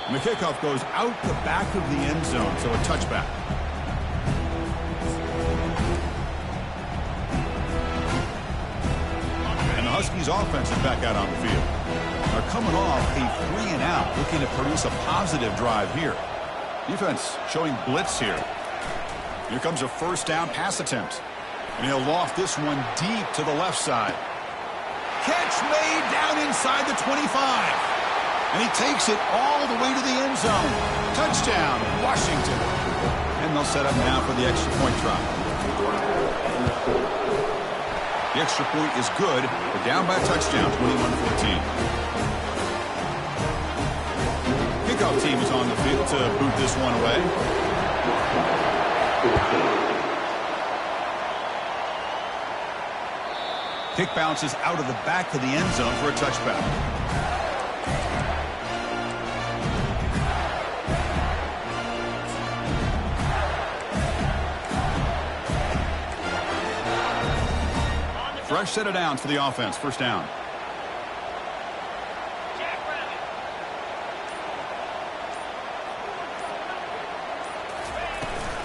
And the kickoff goes out the back of the end zone, so a touchback. And the Huskies offense is back out on the field. They're coming off a 3-and-out, looking to produce a positive drive here. Defense showing blitz here. Here comes a first down pass attempt. And he'll loft this one deep to the left side. Catch made down inside the 25. And he takes it all the way to the end zone. Touchdown, Washington. And they'll set up now for the extra point try. The extra point is good. They're down by a touchdown, 21-14. Kickoff team is on the field to boot this one away. Kick bounces out of the back of the end zone for a touchback. Fresh set of downs for the offense. First down.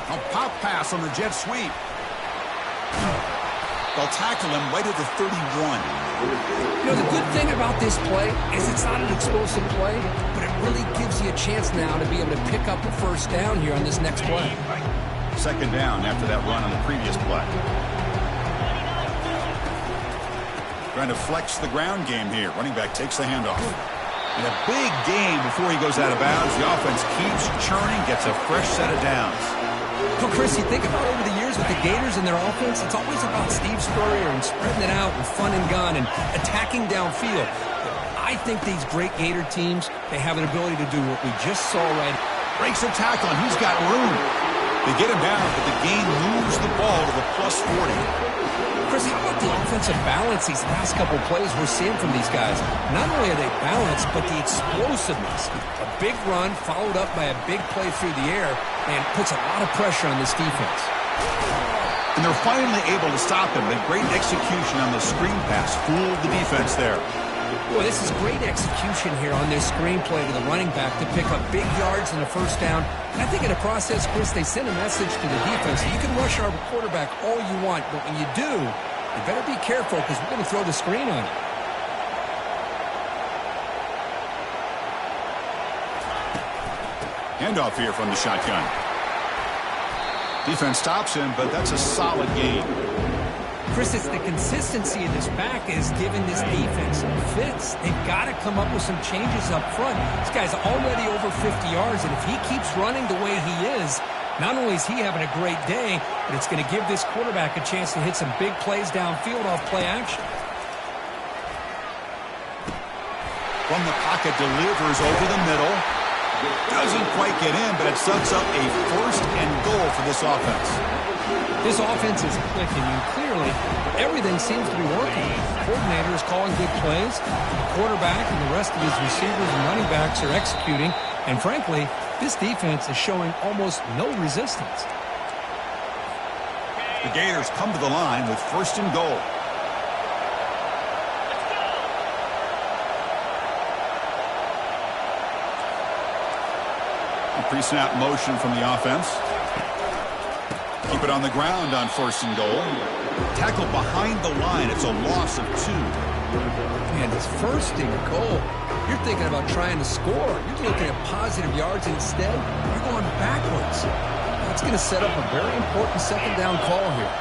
A pop pass on the jet sweep. They'll tackle him right at the 31. You know, the good thing about this play is it's not an explosive play, but it really gives you a chance now to be able to pick up a first down here on this next play. Second down after that run on the previous play. Trying to flex the ground game here. Running back takes the handoff. And a big gain before he goes out of bounds. The offense keeps churning, gets a fresh set of downs. Well, Chris, you think about over the years with the Gators and their offense, it's always about Steve Spurrier and spreading it out and fun and gun and attacking downfield. I think these great Gator teams, they have an ability to do what we just saw right. Breaks a tackle, and he's got room. They get him down, but the game moves the ball to the plus 40. Chris, how about the offensive balance these last couple plays we're seeing from these guys? Not only are they balanced, but the explosiveness. A big run followed up by a big play through the air and puts a lot of pressure on this defense. And they're finally able to stop him. The great execution on the screen pass fooled the defense there. Boy, this is great execution here on this screen play to the running back to pick up big yards and a first down. And I think in the process, Chris, they send a message to the defense. You can rush our quarterback all you want, but when you do, you better be careful because we're going to throw the screen on you. Handoff here from the shotgun. Defense stops him, but that's a solid gain. Chris, it's the consistency of this back is giving this defense fits. They've got to come up with some changes up front. This guy's already over 50 yards, and if he keeps running the way he is, not only is he having a great day, but it's going to give this quarterback a chance to hit some big plays downfield off play action. From the pocket, delivers over the middle. Doesn't quite get in, but it sets up a first and goal for this offense. This offense is clicking, and clearly everything seems to be working. The coordinator is calling good plays. The quarterback and the rest of his receivers and running backs are executing. And frankly, this defense is showing almost no resistance. The Gators come to the line with first and goal. Pre-snap motion from the offense. Keep it on the ground on first and goal. Tackle behind the line. It's a loss of 2. Man, it's first and goal. You're thinking about trying to score. You're looking at positive yards, and instead, you're going backwards. That's going to set up a very important second down call here.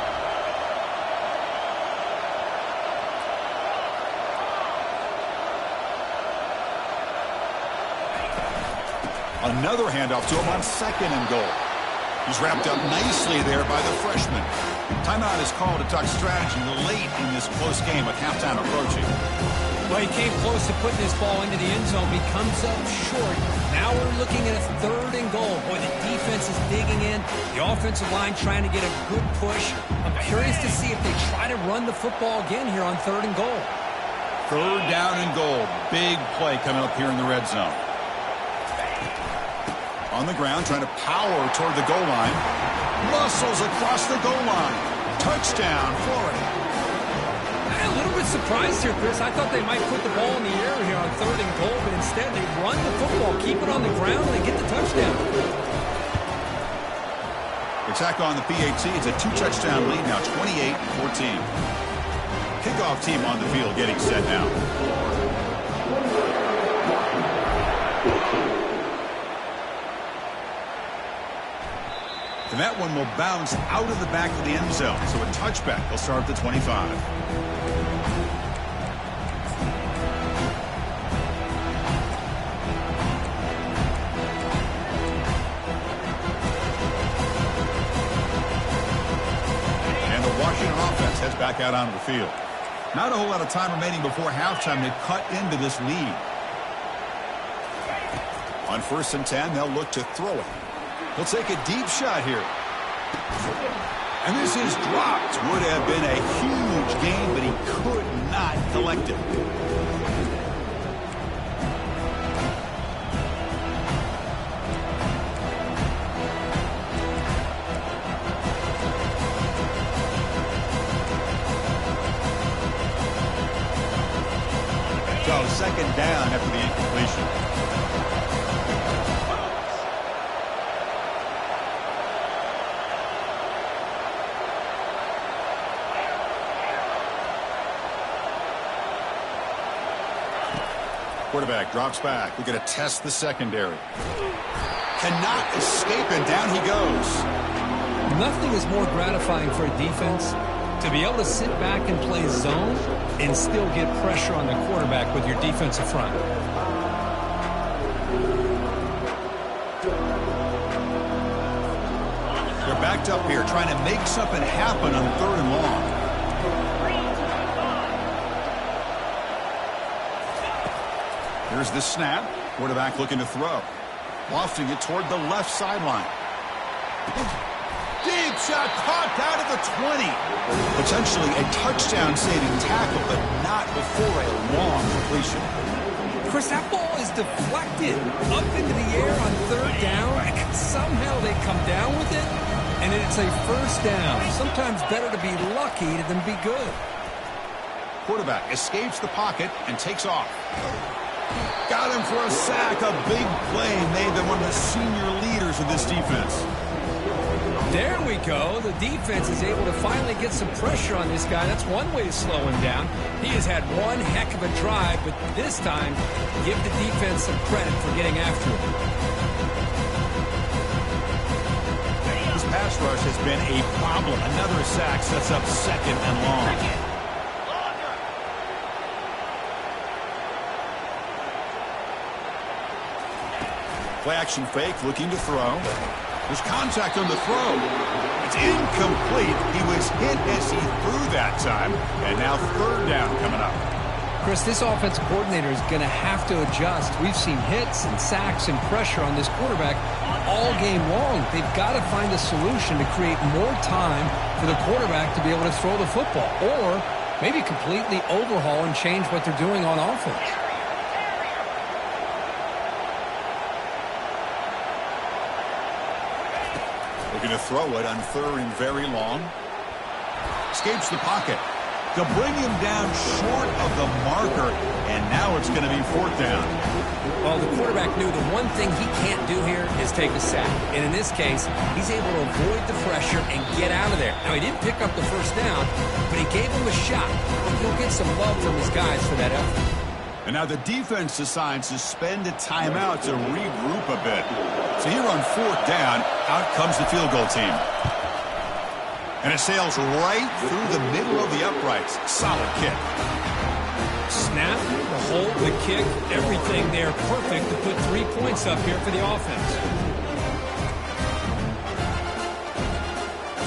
Another handoff to him on second and goal. He's wrapped up nicely there by the freshman. Timeout is called to talk strategy late in this close game with halftime approaching. Well, he came close to putting this ball into the end zone. He comes up short. Now we're looking at a third and goal. Boy, the defense is digging in. The offensive line trying to get a good push. I'm curious to see if they try to run the football again here on third and goal. Third down and goal. Big play coming up here in the red zone. On the ground, trying to power toward the goal line. Muscles across the goal line. Touchdown, Florida. A little bit bit surprised here, Chris. I thought they might put the ball in the air here on 3rd and goal, but instead they run the football, keep it on the ground, and they get the touchdown. Attack on the PAT. It's a 2-touchdown lead now, 28-14. Kickoff team on the field getting set now. And that one will bounce out of the back of the end zone. So a touchback. They'll start at the 25. And the Washington offense heads back out onto the field. Not a whole lot of time remaining before halftime to cut into this lead. On 1st and 10, they'll look to throw it. He'll take a deep shot here. And this is dropped. Would have been a huge gain, but he could not collect it. So 2nd down after the incompletion. Quarterback drops back. We're going to test the secondary. Cannot escape, and down he goes. Nothing is more gratifying for a defense to be able to sit back and play zone and still get pressure on the quarterback with your defensive front. They're backed up here trying to make something happen on 3rd and long. Here's the snap. Quarterback looking to throw. Lofting it toward the left sideline. Deep shot caught out of the 20. Potentially a touchdown-saving tackle, but not before a long completion. Chris, that ball is deflected up into the air on 3rd down. Somehow they come down with it, and it's a 1st down. Sometimes better to be lucky than be good. Quarterback escapes the pocket and takes off. Got him for a sack. A big play made them one of the senior leaders of this defense. There we go. The defense is able to finally get some pressure on this guy. That's one way to slow him down. He has had one heck of a drive, but this time, give the defense some credit for getting after him. This pass rush has been a problem. Another sack sets up 2nd and long. Play action fake, looking to throw. There's contact on the throw. It's incomplete. He was hit as he threw that time. And now 3rd down coming up. Chris, this offensive coordinator is going to have to adjust. We've seen hits and sacks and pressure on this quarterback all game long. They've got to find a solution to create more time for the quarterback to be able to throw the football. Or maybe completely overhaul and change what they're doing on offense. Looking to throw it on 3rd and very long. Escapes the pocket. They'll bring him down short of the marker, and now it's going to be 4th down. Well, the quarterback knew the one thing he can't do here is take a sack. And in this case, he's able to avoid the pressure and get out of there. Now, he didn't pick up the 1st down, but he gave him a shot. I think he'll get some love from his guys for that effort. And now the defense decides to spend a timeout to regroup a bit. So here on 4th down, out comes the field goal team. And it sails right through the middle of the uprights. Solid kick. Snap, the hold, the kick, everything there perfect to put 3 points up here for the offense.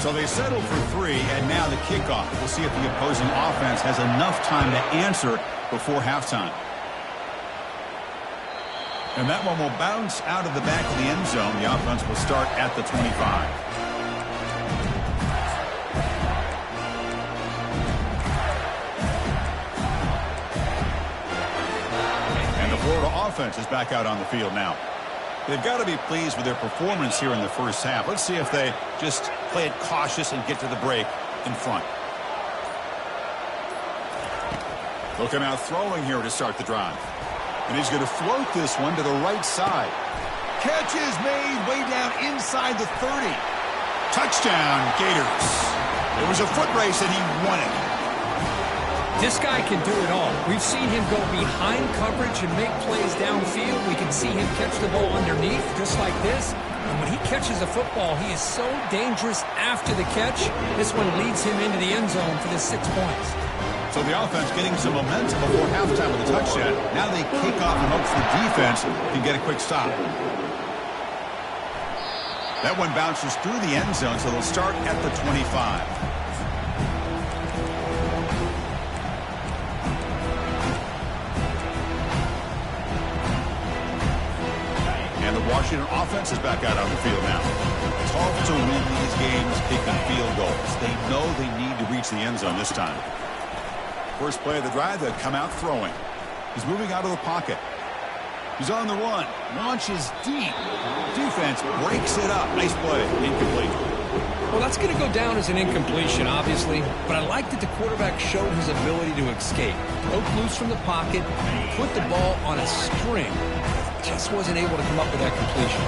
So they settle for 3, and now the kickoff. We'll see if the opposing offense has enough time to answer before halftime. And that one will bounce out of the back of the end zone. The offense will start at the 25. And the Florida offense is back out on the field now. They've got to be pleased with their performance here in the first half. Let's see if they just play it cautious and get to the break in front. Looking out throwing here to start the drive. And he's going to float this one to the right side. Catch is made way down inside the 30. Touchdown, Gators. It was a foot race and he won it. This guy can do it all. We've seen him go behind coverage and make plays downfield. We can see him catch the ball underneath just like this. And when he catches a football, he is so dangerous after the catch. This one leads him into the end zone for the 6 points. So the offense getting some momentum before halftime with a touchdown. Now they kick off and hope the defense can get a quick stop. That one bounces through the end zone, so they'll start at the 25. Washington offense is back out on the field now. Tough to win these games kicking field goals. They know they need to reach the end zone this time. First play of the drive, they'll come out throwing. He's moving out of the pocket. He's on the run. Launches deep. Defense breaks it up. Nice play. Incomplete. Well, that's going to go down as an incompletion, obviously. But I like that the quarterback showed his ability to escape. Broke loose from the pocket, put the ball on a string. Just wasn't able to come up with that completion.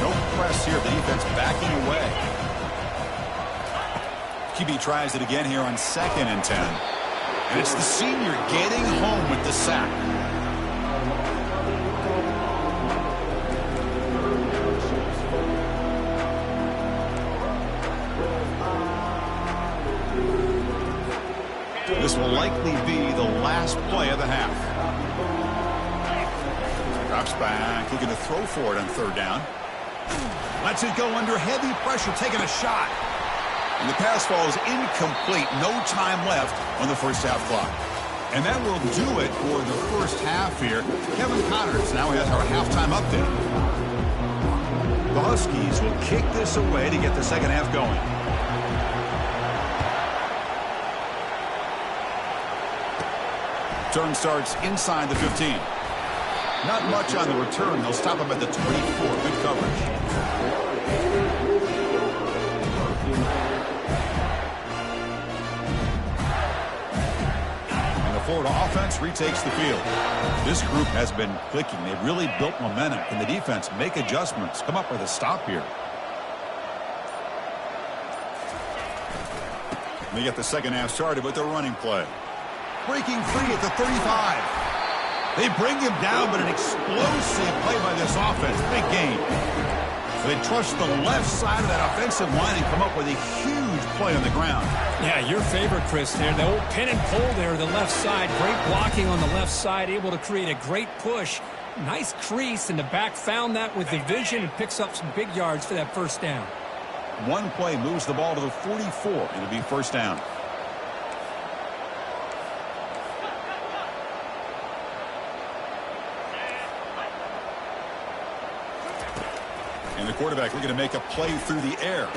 No press here. The defense backing away. QB tries it again here on 2nd and 10. And it's the senior getting home with the sack. This will likely be the last play of the half. Drops back, looking to throw for it on 3rd down. Lets it go under heavy pressure, taking a shot. And the pass falls incomplete. No time left on the first half clock. And that will do it for the first half here. Kevin Connors now has our halftime update. The Huskies will kick this away to get the second half going. Turn starts inside the 15. Not much on the return. They'll stop him at the 24. Good coverage. And the Florida offense retakes the field. This group has been clicking. They've really built momentum. Can the defense make adjustments? Come up with a stop here. And they get the second half started with their running play. Breaking free at the 35. They bring him down, but an explosive play by this offense. Big gain. They trust the left side of that offensive line and come up with a huge play on the ground. Yeah, your favorite, Chris, there. The old pin and pull there, the left side. Great blocking on the left side, able to create a great push. Nice crease, and the back found that with the vision and picks up some big yards for that first down. One play moves the ball to the 44, and it'll be first down. And the quarterback looking to make a play through the air.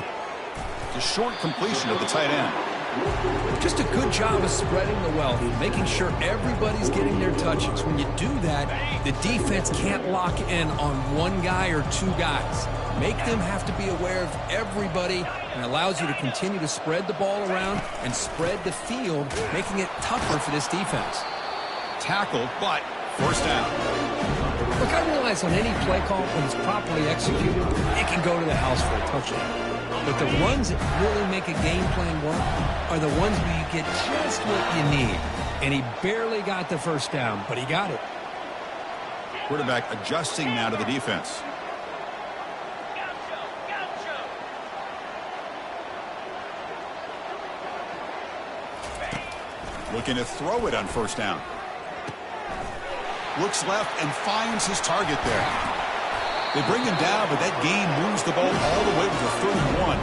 It's a short completion of the tight end. Just a good job of spreading the wealth, making sure everybody's getting their touches. When you do that, the defense can't lock in on one guy or two guys. Make them have to be aware of everybody, and allows you to continue to spread the ball around and spread the field, making it tougher for this defense. Tackled, but first down. Look, I realize on any play call, when it's properly executed, it can go to the house for a touchdown. But the runs that really make a game plan work are the ones where you get just what you need. And he barely got the first down, but he got it. Quarterback adjusting now to the defense. Looking to throw it on first down. Looks left and finds his target there. They bring him down, but that gain moves the ball all the way to the 31.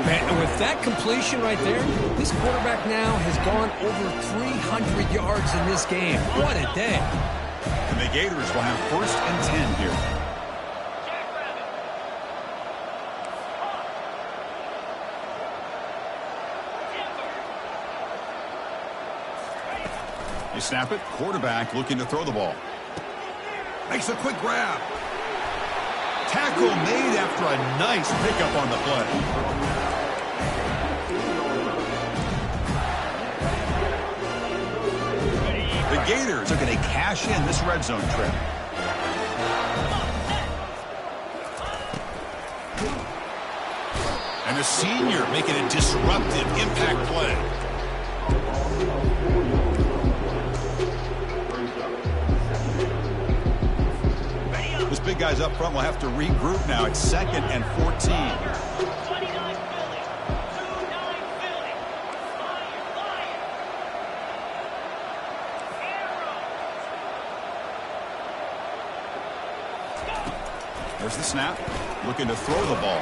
Man, and with that completion right there, this quarterback now has gone over 300 yards in this game. What a day. And the Gators will have first and 10 here. They snap it. Quarterback looking to throw the ball. Makes a quick grab. Tackle made after a nice pickup on the play. Gators are going to cash in this red zone trip. And the senior making a disruptive impact play. This big guy's up front will have to regroup now. It's 2nd and 14. There's the snap. Looking to throw the ball.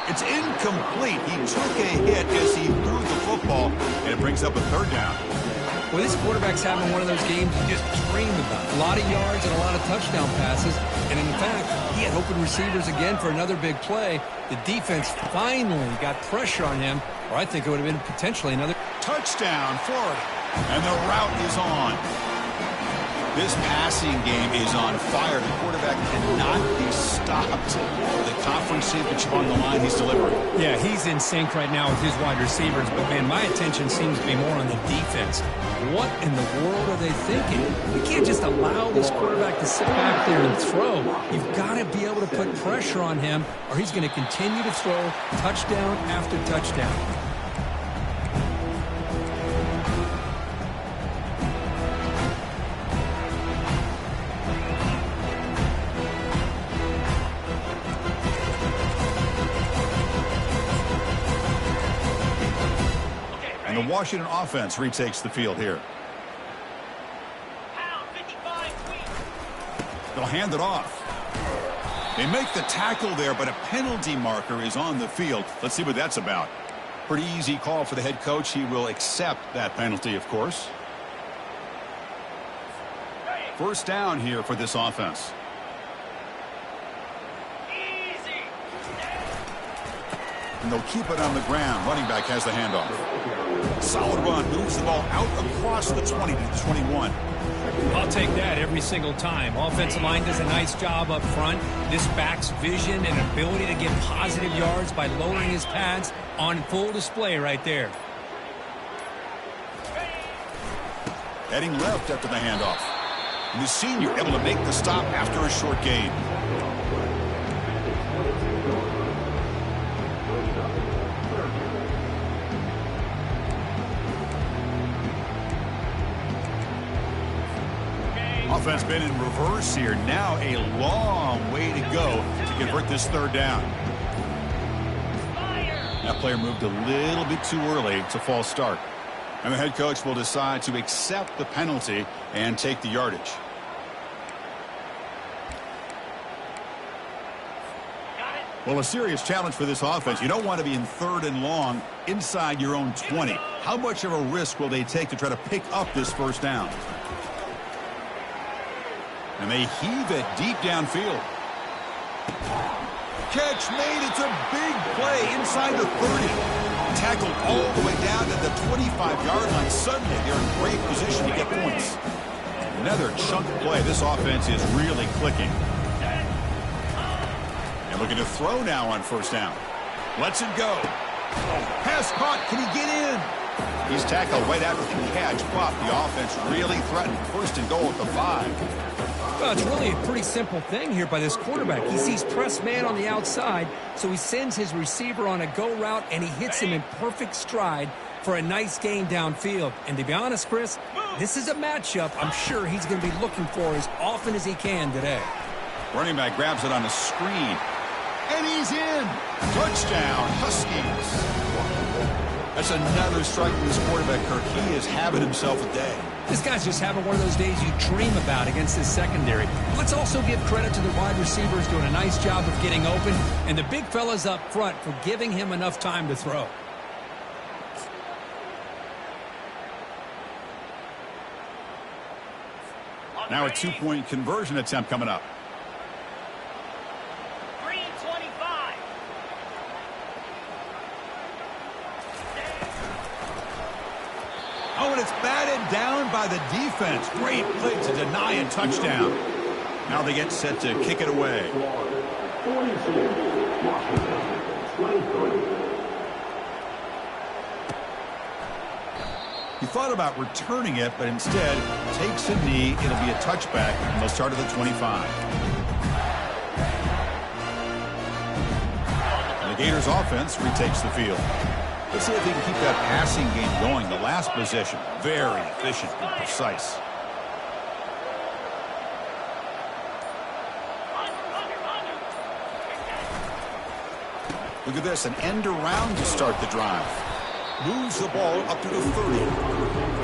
It's incomplete. He took a hit as he threw the football, and it brings up a 3rd down. Well, this quarterback's having one of those games you just dream about. A lot of yards and a lot of touchdown passes. And in fact, he had open receivers again for another big play. The defense finally got pressure on him, or I think it would have been potentially another touchdown, Florida. And the route is on. This passing game is on fire. The quarterback cannot be stopped. The conference championship on the line, he's delivering. Yeah, he's in sync right now with his wide receivers. But, man, my attention seems to be more on the defense. What in the world are they thinking? You can't just allow this quarterback to sit back there and throw. You've got to be able to put pressure on him, or he's going to continue to throw touchdown after touchdown. And the Washington offense retakes the field here. They'll hand it off. They make the tackle there, but a penalty marker is on the field. Let's see what that's about. Pretty easy call for the head coach. He will accept that penalty, of course. 1st down here for this offense. And they'll keep it on the ground. Running back has the handoff. Solid run. Moves the ball out across the 20 to the 21. I'll take that every single time. Offensive line does a nice job up front. This back's vision and ability to get positive yards by lowering his pads on full display right there. Heading left after the handoff. And the senior able to make the stop after a short gain. Offense been in reverse here. Now a long way to go to convert this 3rd down. That player moved a little bit too early. It's a false start. And the head coach will decide to accept the penalty and take the yardage. Well, a serious challenge for this offense. You don't want to be in 3rd and long inside your own 20. How much of a risk will they take to try to pick up this 1st down? And they heave it deep downfield. Catch made. It's a big play inside the 30. Tackled all the way down to the 25-yard line. Suddenly, they're in great position to get points. Another chunk play. This offense is really clicking. And looking to throw now on 1st down. Lets it go. Pass caught. Can he get in? He's tackled right after the catch, but the offense really threatened 1st and goal at the 5. Well, it's really a pretty simple thing here by this quarterback. He sees press man on the outside, so he sends his receiver on a go route, and he hits him in perfect stride for a nice gain downfield. And to be honest, Chris, this is a matchup I'm sure he's going to be looking for as often as he can today. Running back grabs it on a screen, and he's in. Touchdown, Huskies. That's another strike from this quarterback, Kirk. He is having himself a day. This guy's just having one of those days you dream about against his secondary. Let's also give credit to the wide receivers doing a nice job of getting open, and the big fellas up front for giving him enough time to throw. Now a 2-point conversion attempt coming up. Oh, and it's batted down by the defense. Great play to deny a touchdown. Now they get set to kick it away. He thought about returning it, but instead takes a knee. It'll be a touchback, and they'll start at the 25. And the Gators offense retakes the field. Let's see if he can keep that passing game going. The last possession, very efficient and precise. Look at this, an end around to start the drive. Moves the ball up to the 30.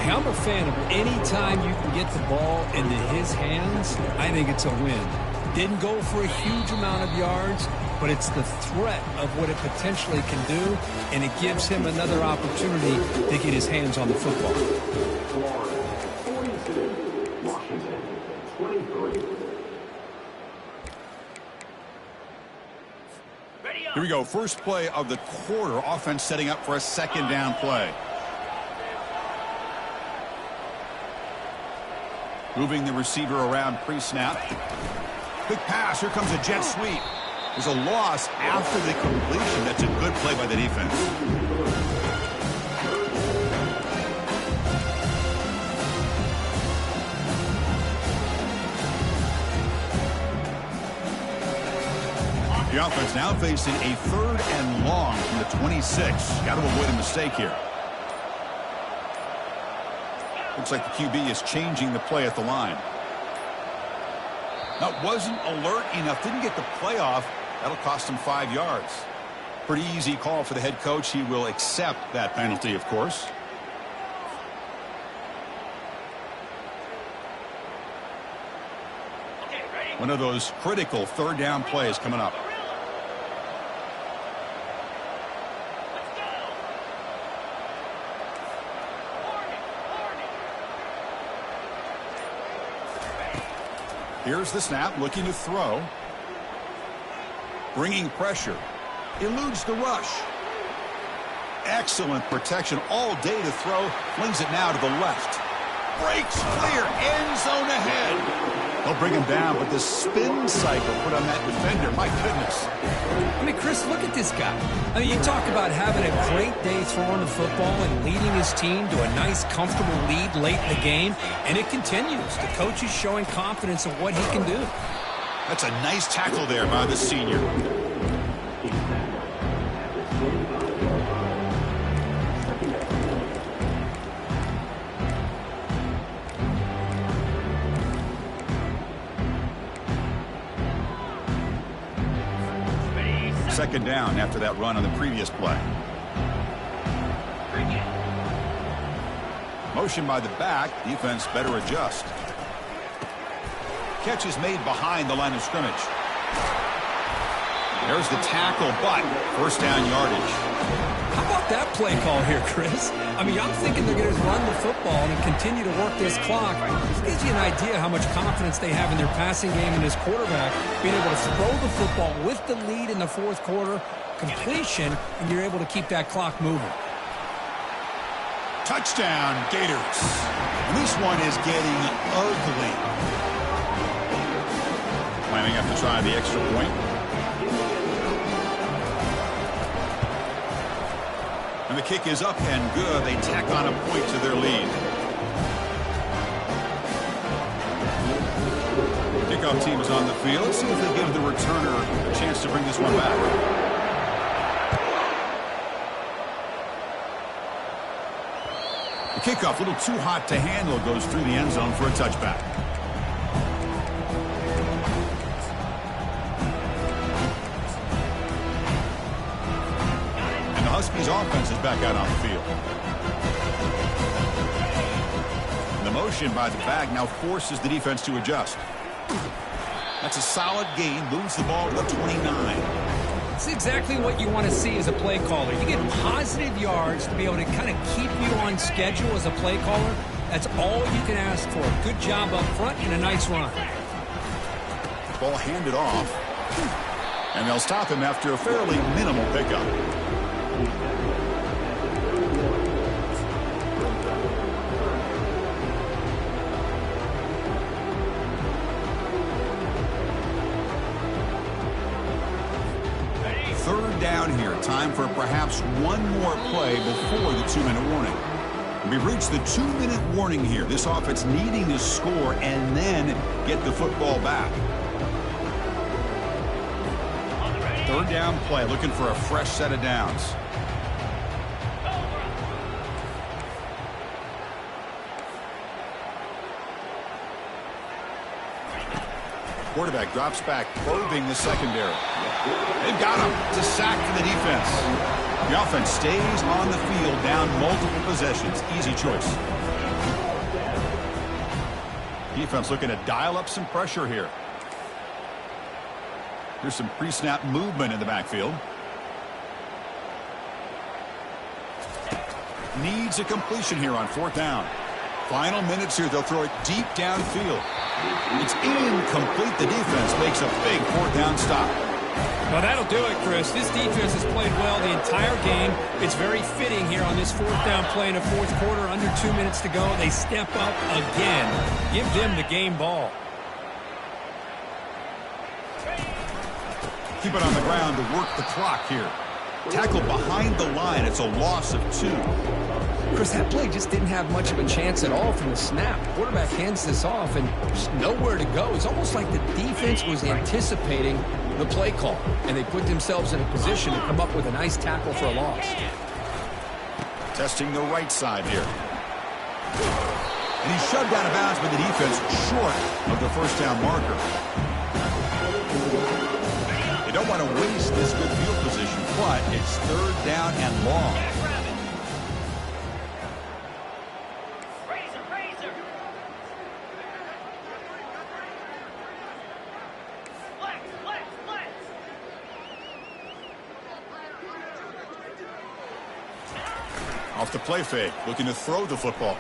Hey, I'm a fan of any time you can get the ball into his hands. I think it's a win. Didn't go for a huge amount of yards, but it's the threat of what it potentially can do, and it gives him another opportunity to get his hands on the football. Here we go, first play of the quarter. Offense setting up for a second down play. Moving the receiver around pre-snap. Quick pass, here comes a jet sweep. There's a loss after the completion. That's a good play by the defense. The offense now facing a 3rd and long from the 26. Got to avoid a mistake here. Looks like the QB is changing the play at the line. Now, wasn't alert enough. Didn't get the play off. That'll cost him 5 yards. Pretty easy call for the head coach. He will accept that penalty, of course. One of those critical 3rd down plays coming up. Here's the snap, looking to throw. Bringing pressure. Eludes the rush. Excellent protection all day to throw. Flings it now to the left. Breaks clear. End zone ahead. They'll bring him down, but the spin cycle put on that defender, my goodness. I mean, Chris, look at this guy. I mean, you talk about having a great day throwing the football and leading his team to a nice, comfortable lead late in the game, and it continues. The coach is showing confidence of what he can do. That's a nice tackle there by the senior. Second down after that run on the previous play. Motion by the back. Defense better adjust. Catch is made behind the line of scrimmage. There's the tackle, but first down yardage. How about that play call here, Chris? I mean, I'm thinking they're going to run the football and continue to work this clock. This gives you an idea how much confidence they have in their passing game and this quarterback being able to throw the football with the lead in the 4th quarter, completion, and you're able to keep that clock moving. Touchdown, Gators. And this one is getting ugly. Planning up to try the extra point. And the kick is up and good. They tack on a point to their lead. Kickoff team is on the field. Let's see if they give the returner a chance to bring this one back. The kickoff, a little too hot to handle, goes through the end zone for a touchback. Huskies offense is back out on the field. And the motion by the back now forces the defense to adjust. That's a solid gain. Moves the ball to the 29. It's exactly what you want to see as a play caller. You get positive yards to be able to kind of keep you on schedule as a play caller. That's all you can ask for. Good job up front and a nice run. Ball handed off. And they'll stop him after a fairly minimal pickup. Third down here. Time for perhaps one more play before the 2-minute warning. We've reached the 2-minute warning here. This offense needing to score and then get the football back. Third down play, looking for a fresh set of downs. Quarterback drops back, probing the secondary. They've got him. It's a sack for the defense. The offense stays on the field, down multiple possessions. Easy choice. Defense looking to dial up some pressure here. There's some pre-snap movement in the backfield. Needs a completion here on 4th down. Final minutes here. They'll throw it deep downfield. It's incomplete. The defense makes a big 4th down stop. Well, that'll do it, Chris. This defense has played well the entire game. It's very fitting here on this 4th down play in the 4th quarter. Under 2 minutes to go. They step up again. Give them the game ball. Keep it on the ground to work the clock here. Tackle behind the line. It's a loss of 2. Chris, that play just didn't have much of a chance at all from the snap. Quarterback hands this off and just nowhere to go. It's almost like the defense was anticipating the play call, and they put themselves in a position to come up with a nice tackle for a loss. Testing the right side here. And he's shoved out of bounds by the defense short of the 1st down marker. They don't want to waste this good field position, but it's 3rd down and long. Off the play fake, looking to throw the football.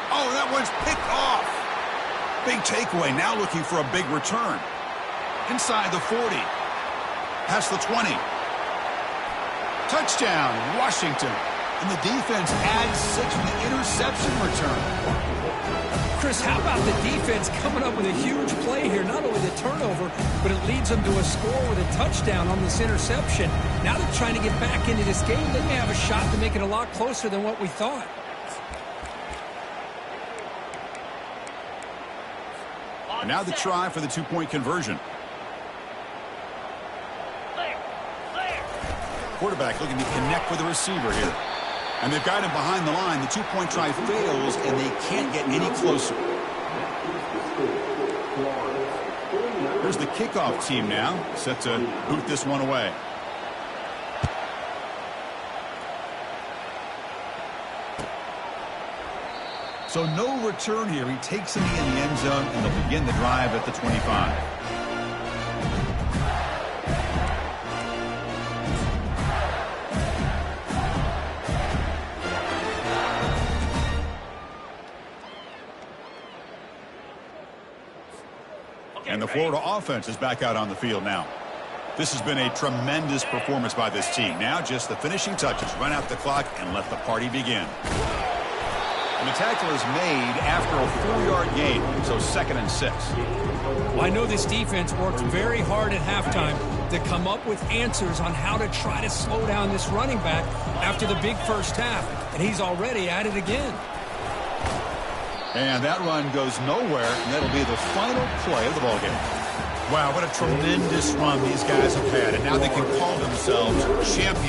Oh, that one's picked off. Big takeaway, now looking for a big return. Inside the 40. Past the 20. Touchdown, Washington. And the defense adds 6 for the interception return. Chris, how about the defense coming up with a huge play here? Not only the turnover, but it leads them to a score with a touchdown on this interception. Now they're trying to get back into this game. They may have a shot to make it a lot closer than what we thought. And now the try for the 2-point conversion. Quarterback looking to connect with the receiver here. And they've got him behind the line. The 2-point try fails, and they can't get any closer. Here's the kickoff team now, set to boot this one away. So no return here. He takes it in the end zone, and they'll begin the drive at the 25. And the Florida offense is back out on the field now. This has been a tremendous performance by this team. Now just the finishing touches. Run out the clock and let the party begin. And the tackle is made after a 4-yard gain, so 2nd and 6. Well, I know this defense worked very hard at halftime to come up with answers on how to try to slow down this running back after the big first half. And he's already at it again. And that run goes nowhere, and that'll be the final play of the ballgame. Wow, what a tremendous run these guys have had, and now they can call themselves champions.